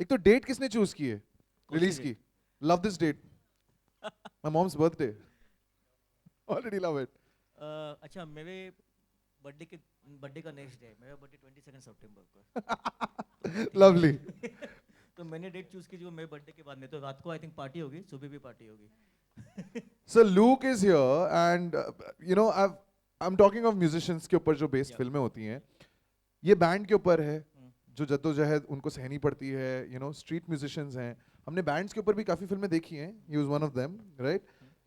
एक तो डेट किसने चूज की है कौन सी रिलीज date? की? Love this date, my mom's birthday, already love it. अच्छा, मेरे बर्थडे का नेक्स्ट डे, मेरा बर्थडे 22 सितंबर को है। तो आई थिंक लवली। तो मैंने डेट चूज की जो मेरे बर्थडे के बाद में, तो रात को आई थिंक पार्टी होगी, सुबह भी पार्टी होगी। So Luke is here, and you know, I'm talking of musicians के ऊपर जो बेस्ड या फिल्में होती हैं, ये बैंड के ऊपर है जो जद्दोजहद उनको सहनी पड़ती है, यू नो, स्ट्रीट म्यूजिशियंस हैं। हमने बैंड्स के ऊपर भी काफ़ी फिल्में देखी हैं, he was one of them, right?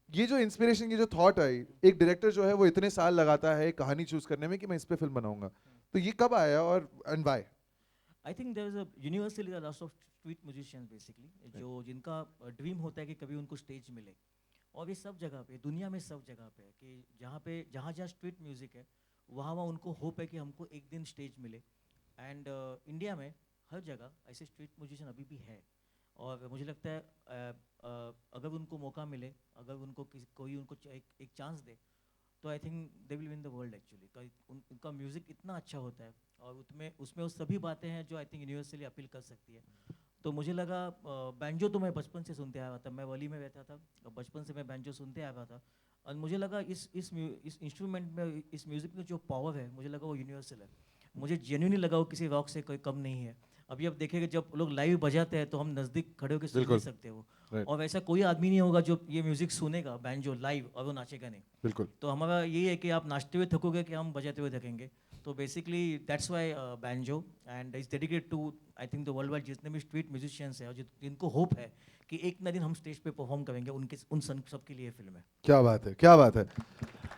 ये जो इंस्पिरेशन की जो थॉट आई, एक डायरेक्टर जो है वो इतने साल लगाता है एक कहानी चूज करने में कि मैं इस पे फिल्म बनाऊंगा, तो ये कब आया और and why? I think there is a universally the loss of street musicians basically, जो जिनका ड्रीम होता है कि कभी उनको स्टेज मिले। और ये सब जगह पे, दुनिया में सब जगह पे है कि जहाँ जहाँ स्ट्रीट म्यूजिक है, वहाँ वहाँ उनको होप है कि हमको एक दिन स्टेज मिले। एंड इंडिया में हर जगह ऐसे स्ट्रीट म्यूजिशियन अभी भी है। और मुझे लगता है अगर उनको मौका मिले, अगर उनको कोई उनको एक चांस दे, तो I think they will win the world actually. उनका म्यूज़िक इतना अच्छा होता है, और उसमें वो सभी बातें हैं जो आई थिंक यूनिवर्सली अपील कर सकती है। तो मुझे लगा बैंजो तो मैं बचपन से सुनते आया था, मैं वली में रहता था और बचपन से मैं बैंजो सुनते आ रहा था। और मुझे लगा इस इंस्ट्रूमेंट में, इस म्यूज़िक में जो पावर है, मुझे लगा वो यूनिवर्सल है। मुझे जेन्युइनली लगा वो किसी रॉक से कोई कम नहीं है। अभी अब देखेंगे जब लोग लाइव बजाते हैं तो हम नज़दीक खड़े होकर सुन नहीं बिल्कुल, सकते वो। राइट, और वैसा कोई आदमी नहीं होगा जो ये म्यूज़िक सुनेगा बैंजो लाइव और वो नाचेगा नहीं। बिल्कुल। तो हमारा ये है कि आप नाचते हुए थकोगे कि हम बजाते हुए थकेंगे। तो basically that's why banjo and is dedicated to I think the world wide जितने भी स्ट्रीट म्यूजिशियंस हैं और जिनको होप है कि एक ना दिन हम स्टेज पे परफॉर्म करेंगे, उनके उन सब के लिए फिल्म है। क्या बात है, क्या बात है।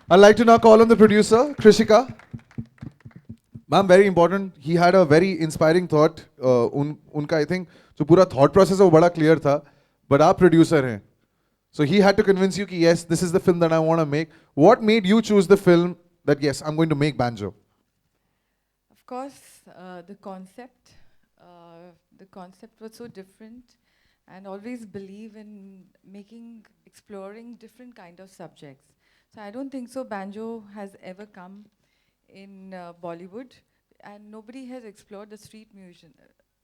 I'd like to now call on the producer, Krishika. Ma'am, very important. He had a very inspiring thought. उनका I think जो पूरा thought process है वो बड़ा clear था. But आप producer हैं. So he had to convince you कि yes, this is the film that I want to make. What made you choose the film that yes, I'm going to make Banjo? Of course, the concept was so different, and always believe in exploring different kind of subjects. So I don't think so banjo has ever come in Bollywood, and nobody has explored the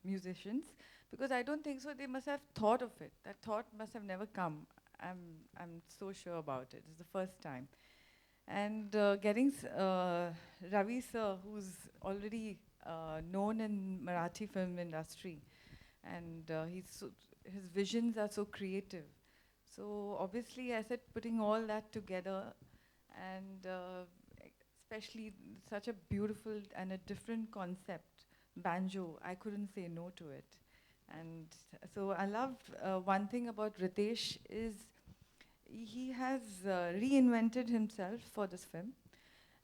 musicians, because I don't think so. They must have thought of it. That thought must have never come. I'm so sure about it. It's the first time. And getting Ravi sir, who's already known in Marathi film industry, and his visions are so creative. So obviously, I said putting all that together, and especially such a beautiful and a different concept, banjo, I couldn't say no to it. And so I love one thing about Ritesh is he has reinvented himself for this film,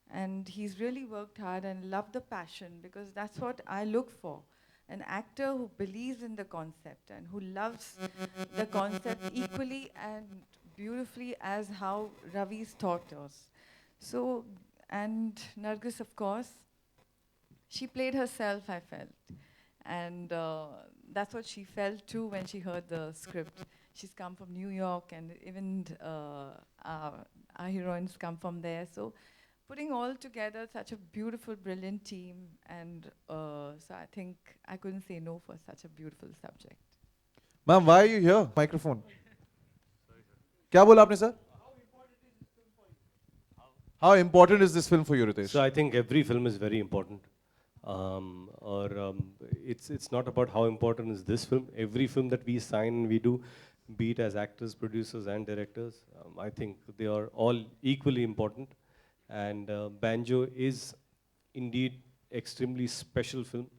and he's really worked hard and loved the passion, because that's what I look for, an actor who believes in the concept and who loves the concept equally and beautifully as how Ravi's taught us. So, and Nargis, of course, she played herself, I felt. And that's what she felt too when she heard the script. She's come from New York, and even our heroines come from there. So putting all together such a beautiful, brilliant team, and so I think I couldn't say no for such a beautiful subject. Ma'am, why are you here? Microphone. क्या बोला आपने sir? How important is this film for you, Ritesh? So I think every film is very important. It's not about how important is this film. Every film that we sign, we do, be it as actors, producers, and directors, I think they are all equally important. And Banjo is indeed extremely special film.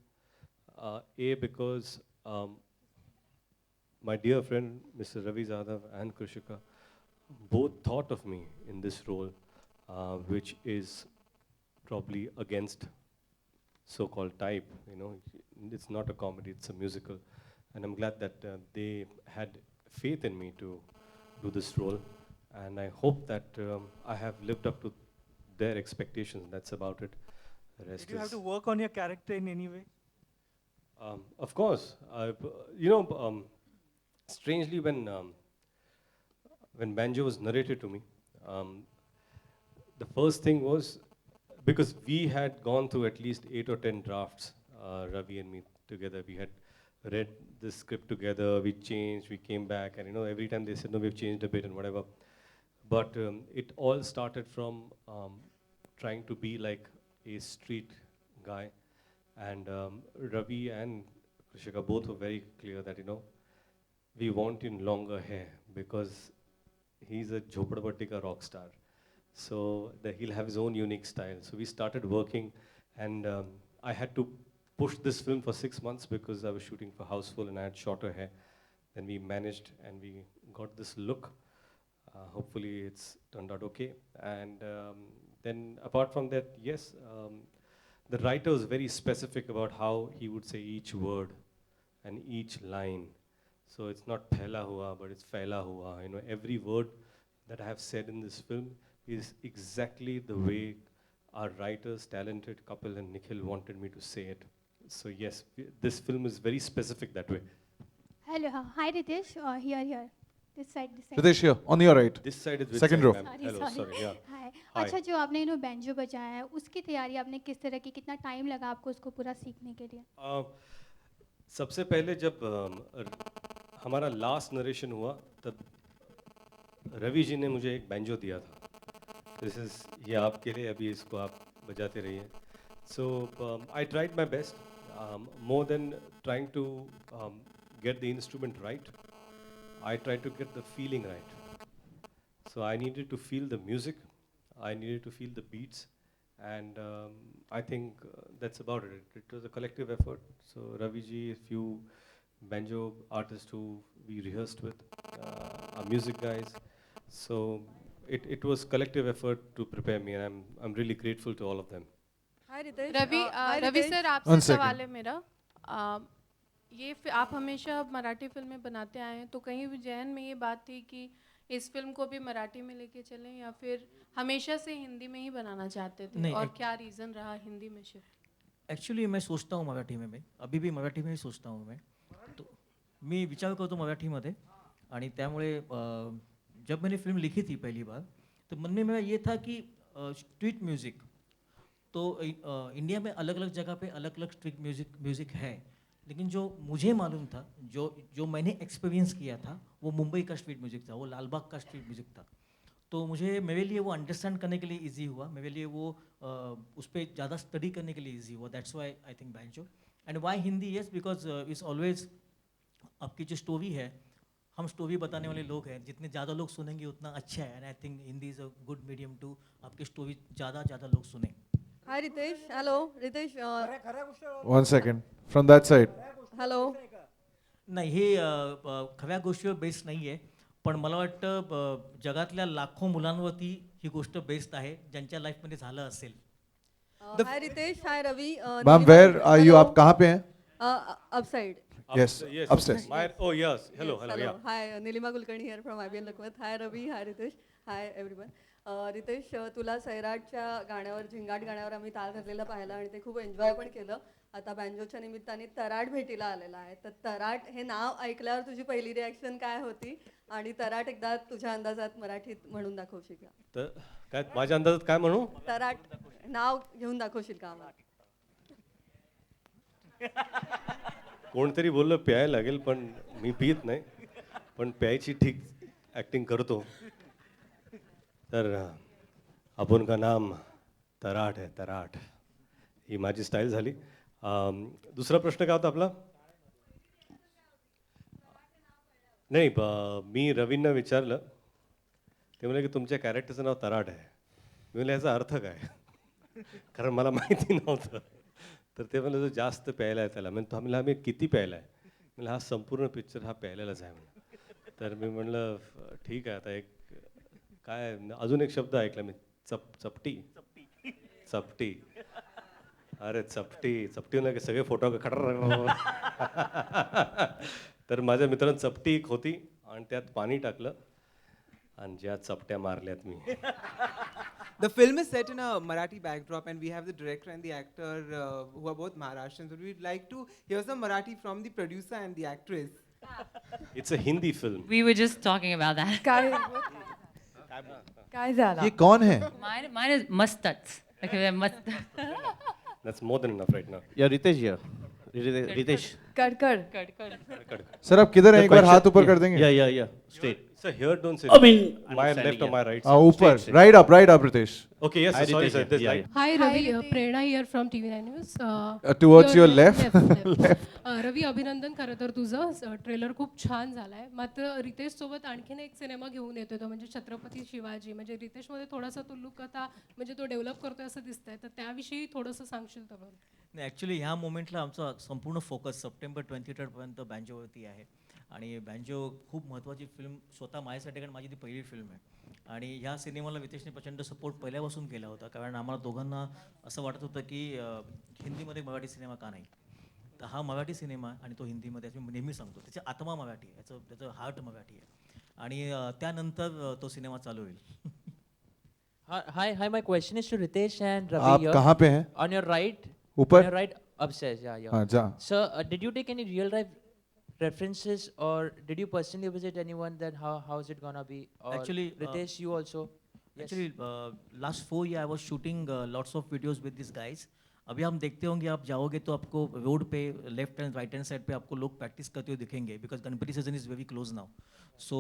Because my dear friend Mr. Ravi Zadav and Krishika both thought of me in this role, which is probably against so-called type. You know, it's not a comedy; it's a musical, and I'm glad that they had faith in me to do this role, and I hope that I have lived up to their expectations. That's about it. The rest Did you have is, to work on your character in any way? of course, you know, strangely when Banjo was narrated to me, um, the first thing was because we had gone through at least 8 or 10 drafts, Ravi and me together. We had read this script together, we changed, we came back, and every time they said, no, we've changed a bit and whatever. But it all started from trying to be like a street guy. And Ravi and Krishika both were very clear that, we want in longer hair because he's a Jhopadapatti rock star. So that he'll have his own unique style. So we started working, and I had to push this film for 6 months because I was shooting for Houseful and I had shorter hair. Then we managed and we got this look. Hopefully it's turned out okay. And then apart from that, yes, the writer was very specific about how he would say each word and each line. So it's not phela hua, but it's fela hua. Every word that I have said in this film is exactly the way our writers, talented Kapil and Nikhil, wanted me to say it. So yes, this film is very specific that way. Hello, hi Ritesh. Here. This side. Ritesh here, on your right. This side is which Second side, row. ma'am? Hello, sorry, yeah. Hi Hi. अच्छा जो आपने banjo बजाया है उसकी तैयारी आपने किस तरह की कितना टाइम लगा आपको उसको पूरा सीखने के लिए सबसे पहले जब हमारा लास्ट नरेशन हुआ तब रवि जी ने मुझे एक बैंजो दिया था. ये आपके लिए, अभी इसको आप बजाते रहिए. So I tried my best, more than trying to get the instrument right. I tried to get the feeling right. So I needed to feel the music, I needed to feel the beats, and I think that's about it. It was a collective effort. So Ravi ji, a few banjo artists who we rehearsed with, our music guys. So it was collective effort to prepare me, and I'm really grateful to all of them. Hi Ritesh Ravi sir One आपसे second. सवाल है मेरा. आप हमेशा मराठी फिल्में बनाते आए हैं, तो कहीं भी जहन में ये बात थी कि इस फिल्म को भी मराठी में लेके चलें, या फिर हमेशा से हिंदी में ही बनाना चाहते थे? नहीं, और क्या रीज़न रहा हिंदी में शिफ्ट? ॲक्च्युली मैं सोचता हूँ मराठी में, मैं अभी भी मराठी में ही सोचता हूँ. तो मी विचार करतो मराठीमध्ये, आणि त्यामुळे जब मैंने फिल्म लिखी थी पहली बार तो मन में मेरा ये था कि स्ट्रीट म्यूज़िक तो इंडिया में अलग अलग जगह पे अलग अलग स्ट्रीट म्यूज़िक है, लेकिन जो मुझे मालूम था, जो मैंने एक्सपीरियंस किया था, वो मुंबई का स्ट्रीट म्यूज़िक था, वो लालबाग का स्ट्रीट म्यूज़िक था. तो मेरे लिए वो अंडरस्टैंड करने के लिए इजी हुआ, मेरे लिए वो उस पर ज़्यादा स्टडी करने के लिए इजी हुआ. That's why I think banjo. And why Hindi? Yes, because it's always आपकी जो स्टोरी है, हम स्टोरी बताने वाले लोग हैं, जितने ज़्यादा लोग सुनेंगे उतना अच्छा है. And I think Hindi is a good medium to आपकी स्टोरी ज़्यादा लोग सुने. Hi Ritesh. Hello Ritesh. One second. From that side. Hello. नाही, हे खऱ्या गोष्टीवर बेस्ड नाही आहे, पण मला वाटतं जगातल्या लाखो मुलांवरती ही गोष्ट बेस्ड आहे ज्यांच्या लाईफमध्ये झालं असेल. हाय रितेश. हाय Ravi. Ma'am, where are you? आप कहाँ पे हैं? Upside. Yes, Yes. upstairs. Oh yes. Hello. Yeah. Hi Nilima Kulkarni here from IBN Lakhpat. Hi Ravi. Hi Ritesh. Hi everyone. Ritesh, तुला सैराटच्या गाण्यावर, झिंगाट गाण्यावर आम्ही ताल धरलेला पाहिला आणि ते खूप एन्जॉय पण केलं. आता बँजोच्या निमित्ताने तराट भेटीला आलेला आहे, तर तराट हे नाव ऐकल्यावर तुझी पहिली रिॲक्शन काय होती, आणि तराट एकदा तुझ्या अंदाजात मराठीत म्हणून दाखवशील का? तर काय माझ्या अंदाजात काय म्हणू? तराट नाव घेऊन दाखवशील का आम्हाला? कोणतरी बोललं प्यायला लागेल, पण मी पित नाही, पण प्यायची ठीक ॲक्टिंग करतो. तर आपण का नाम तराट आहे, तराट ही माझी स्टाईल झाली. दुसरा प्रश्न काय होता आपला? नाही, मी रवींना विचारलं, ते म्हणाले की तुमच्या कॅरेक्टरचं नाव तराट आहे. मी म्हणलं याचा अर्थ काय, कारण मला माहिती नव्हतं. तर ते म्हणलं जो जास्त प्यायला आहे त्याला. म्हणजे म्हणलं आम्ही किती प्यायला आहे? म्हणलं हा संपूर्ण पिक्चर हा प्यायलाच आहे म्हणलं. तर मी म्हणलं ठीक आहे, आता एक काय अजून एक शब्द ऐकला मी, चपटी. अरे चपटी म्हणलं की सगळे फोटो खटर. तर माझ्या मित्रांनी चपटी एक होती आणि त्यात पाणी टाकलं आणि ज्या चपट्या मारल्यात मी. The film is set in a Marathi backdrop, and we have the director and the actor who are both Maharashtrians. So we'd like to hear some Marathi from the producer and the actress. It's a Hindi film. We were just talking about that. काय झालं? ये कौन है? Mine is mustats. Okay, they're mustats. That's more than enough right now. Yeah, Ritesh here. Ritesh. Kadkar. Sir आप किधर हैं, The एक बार हाथ question- ऊपर yeah, कर देंगे? Yeah. Straight. Sir, here don't say. I mean, my I'm left or standing my here. right. हाँ sir? ऊपर, Straight. right up Ritesh. Okay, yes, Hi, sir, sorry, Ritesh sir. here. This Yeah, light. Hi Ravi, Ritesh. Prerna here from TV9 News. Towards your left. रवी अभिनंदन खरं तर तुझं trailer खूप छान झालाय. मात्र रितेश सोबत आणखीन एक सिनेमा घेऊन येतोय तो म्हणजे छत्रपती शिवाजी. म्हणजे रितेशमध्ये थोडासा तो लुक आता म्हणजे तो डेव्हलप करतोय असं दिसतंय, तर त्याविषयी थोडंसं सांगशील तर बरं. नाही ॲक्च्युली ह्या मोमेंटला आमचा संपूर्ण फोकस सप्टेंबर 23पर्यंत बँजोवरती आहे आणि बँजो खूप महत्त्वाची फिल्म स्वतः माझ्यासाठी, कारण माझी ती पहिली फिल्म आहे आणि ह्या सिनेमाला रितेशने प्रचंड सपोर्ट पहिल्यापासून केला होता, कारण आम्हाला दोघांना असं वाटत होतं की हिंदीमध्ये मराठी सिनेमा का नाही. तर हा मराठी सिनेमा आणि तो हिंदीमध्ये मी नेहमी सांगतो त्याची आत्मा मराठी आहे, त्याचं हार्ट मराठी आहे आणि त्यानंतर तो सिनेमा चालू होईल. Hi. My question is to Ritesh and Ravi आप here. कहाँ पे हैं? On your right. ऊपर? On your right, upstairs. Yeah. हाँ जा. So, did you take any real life references, or did you personally visit anyone? Then how is it gonna be? Or Actually, Ritesh, you also. Yes. Actually, last 4 years I was shooting lots of videos with these guys. अभी हम देखते होंगे, आप जाओगे तो आपको road पे left and right hand side पे आपको लोग प्रैक्टिस करते हुए दिखेंगे, because Ganpati season is very close now. So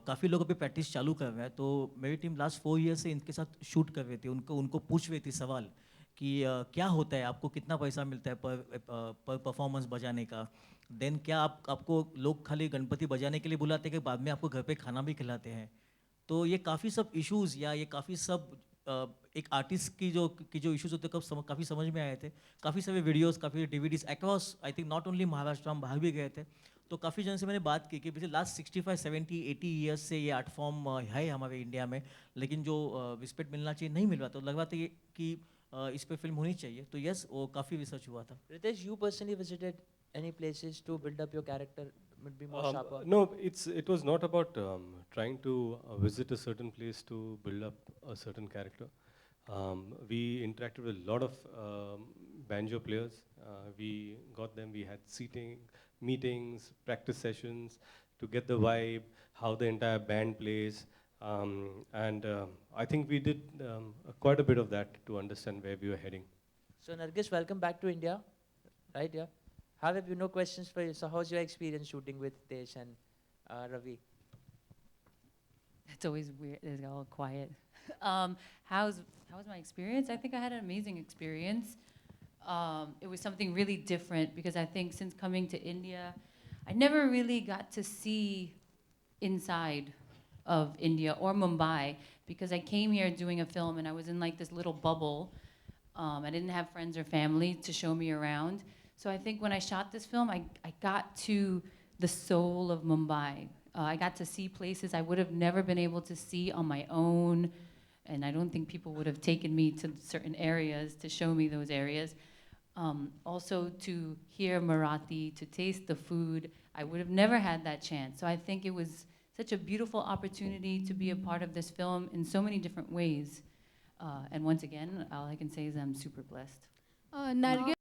काफ़ी लोग अभी प्रैक्टिस चालू कर रहे हैं. तो मेरी टीम लास्ट 4 ईयर से इनके साथ शूट कर रही थी, उनको पूछ रही थी सवाल कि क्या होता है, आपको कितना पैसा मिलता है पर परफॉर्मेंस बजाने का. देन क्या आपको लोग खाली गणपति बजाने के लिए बुलाते हैं कि बाद में आपको घर पे खाना भी खिलाते हैं. तो ये काफ़ी सब इश्यूज़ या ये काफ़ी सब एक आर्टिस्ट की जो इश्यूज़ होते काफ़ी समझ में आए थे. काफ़ी सारे वीडियोस, काफ़ी DVDs across, I think not only Maharashtra, हम बाहर भी गए थे. तो काफ़ी जन से मैंने बात की कि पिछले लास्ट 65, 70, 80 ईयर्स से ये आर्ट फॉर्म है हमारे इंडिया में, लेकिन जो रिस्पेक्ट मिलना चाहिए नहीं मिल रहा. तो लग रहा था कि इस पर फिल्म होनी चाहिए. तो यस, वो काफ़ी रिसर्च हुआ था. Ritesh, you personally visited any places to build up your character? Would be more sharper. No, it was not about trying to visit a certain place to build up a certain character. We interacted with a lot of banjo players. We got them. We had meetings, practice sessions to get the vibe, how the entire band plays. And I think we did quite a bit of that to understand where we were heading. So Nargis, welcome back to India. Right? Yeah. Have you no questions for you? So how's your experience shooting with Ritesh and Ravi? It's always weird. It's all quiet. How was my experience? I think I had an amazing experience. It was something really different because I think since coming to India, I never really got to see inside of India or Mumbai because I came here doing a film and I was in like this little bubble. I didn't have friends or family to show me around. So I think when I shot this film, I got to the soul of Mumbai. I got to see places I would have never been able to see on my own, and I don't think people would have taken me to certain areas to show me those areas. Also to hear Marathi, to taste the food, I would have never had that chance. So I think it was such a beautiful opportunity to be a part of this film in so many different ways. And once again, all I can say is I'm super blessed. Nargis